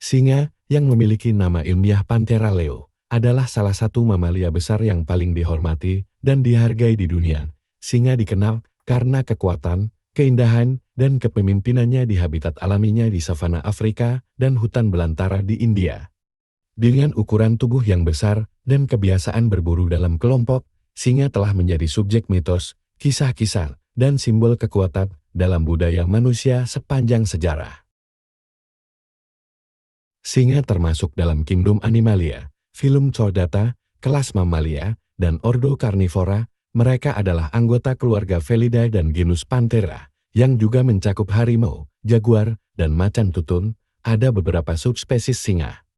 Singa, yang memiliki nama ilmiah Panthera leo, adalah salah satu mamalia besar yang paling dihormati dan dihargai di dunia. Singa dikenal karena kekuatan, keindahan, dan kepemimpinannya di habitat alaminya di savana Afrika dan hutan belantara di India. Dengan ukuran tubuh yang besar dan kebiasaan berburu dalam kelompok, singa telah menjadi subjek mitos, kisah-kisah, dan simbol kekuatan dalam budaya manusia sepanjang sejarah. Singa termasuk dalam kingdom Animalia, filum Chordata, kelas Mamalia, dan ordo Carnivora. Mereka adalah anggota keluarga Felidae dan genus Panthera, yang juga mencakup harimau, jaguar, dan macan tutun. Ada beberapa subspesies singa,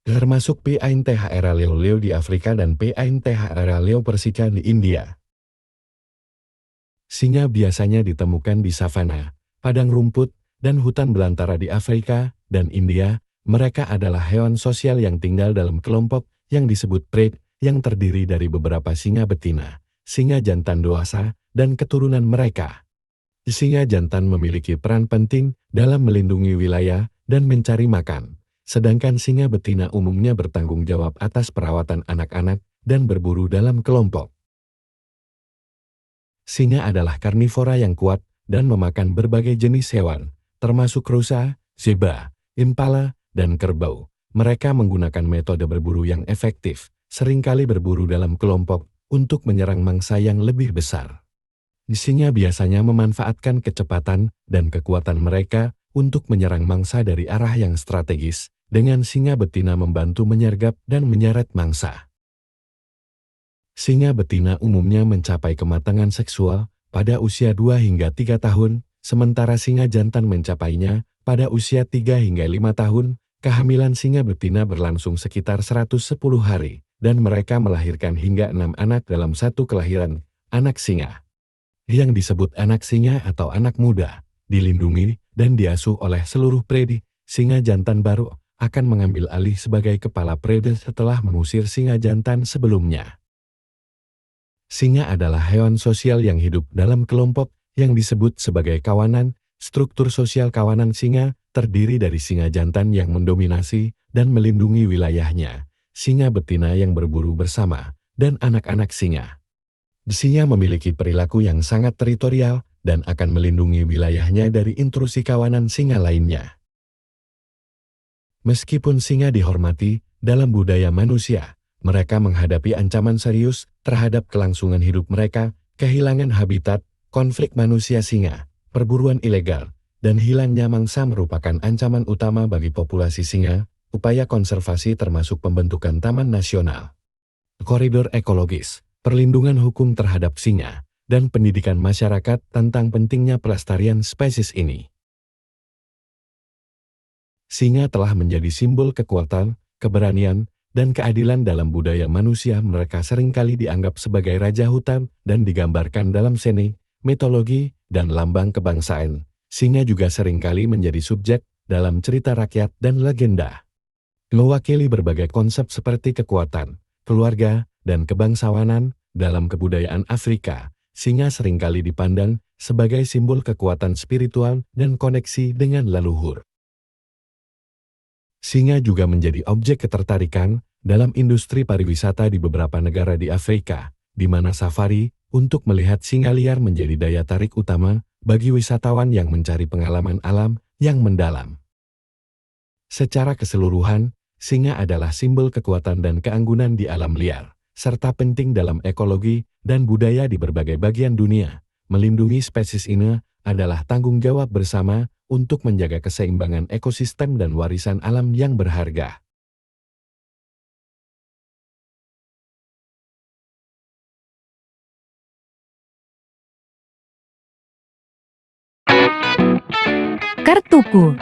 termasuk P. ainthera leo di Afrika dan P. ainthera leo persica di India. Singa biasanya ditemukan di savana, padang rumput, dan hutan belantara di Afrika dan India. Mereka adalah hewan sosial yang tinggal dalam kelompok yang disebut pride, yang terdiri dari beberapa singa betina, singa jantan dewasa, dan keturunan mereka. Singa jantan memiliki peran penting dalam melindungi wilayah dan mencari makan, sedangkan singa betina umumnya bertanggung jawab atas perawatan anak-anak dan berburu dalam kelompok. Singa adalah karnivora yang kuat dan memakan berbagai jenis hewan, termasuk rusa, zebra, impala, dan kerbau. Mereka menggunakan metode berburu yang efektif, seringkali berburu dalam kelompok untuk menyerang mangsa yang lebih besar. Singa biasanya memanfaatkan kecepatan dan kekuatan mereka untuk menyerang mangsa dari arah yang strategis, dengan singa betina membantu menyergap dan menyeret mangsa. Singa betina umumnya mencapai kematangan seksual pada usia 2 hingga 3 tahun, sementara singa jantan mencapainya pada usia 3 hingga 5 tahun. Kehamilan singa betina berlangsung sekitar 110 hari, dan mereka melahirkan hingga 6 anak dalam satu kelahiran. Anak singa, yang disebut anak singa atau anak muda, dilindungi dan diasuh oleh seluruh predi. Singa jantan baru akan mengambil alih sebagai kepala predi setelah mengusir singa jantan sebelumnya. Singa adalah hewan sosial yang hidup dalam kelompok yang disebut sebagai kawanan. Struktur sosial kawanan singa terdiri dari singa jantan yang mendominasi dan melindungi wilayahnya, singa betina yang berburu bersama, dan anak-anak singa. Singa memiliki perilaku yang sangat teritorial dan akan melindungi wilayahnya dari intrusi kawanan singa lainnya. Meskipun singa dihormati dalam budaya manusia, mereka menghadapi ancaman serius terhadap kelangsungan hidup mereka, kehilangan habitat, konflik manusia singa, perburuan ilegal, dan hilangnya mangsa merupakan ancaman utama bagi populasi singa. Upaya konservasi termasuk pembentukan taman nasional, koridor ekologis, perlindungan hukum terhadap singa, dan pendidikan masyarakat tentang pentingnya pelestarian spesies ini. Singa telah menjadi simbol kekuatan, keberanian, dan keadilan dalam budaya manusia. Mereka seringkali dianggap sebagai raja hutan dan digambarkan dalam seni, mitologi, dan lambang kebangsaan. Singa juga seringkali menjadi subjek dalam cerita rakyat dan legenda, mewakili berbagai konsep seperti kekuatan, keluarga, dan kebangsawanan. Dalam kebudayaan Afrika, singa seringkali dipandang sebagai simbol kekuatan spiritual dan koneksi dengan leluhur. Singa juga menjadi objek ketertarikan dalam industri pariwisata di beberapa negara di Afrika, di mana safari untuk melihat singa liar menjadi daya tarik utama bagi wisatawan yang mencari pengalaman alam yang mendalam. Secara keseluruhan, singa adalah simbol kekuatan dan keanggunan di alam liar, serta penting dalam ekologi dan budaya di berbagai bagian dunia. Melindungi spesies ini adalah tanggung jawab bersama untuk menjaga keseimbangan ekosistem dan warisan alam yang berharga. Kartuku.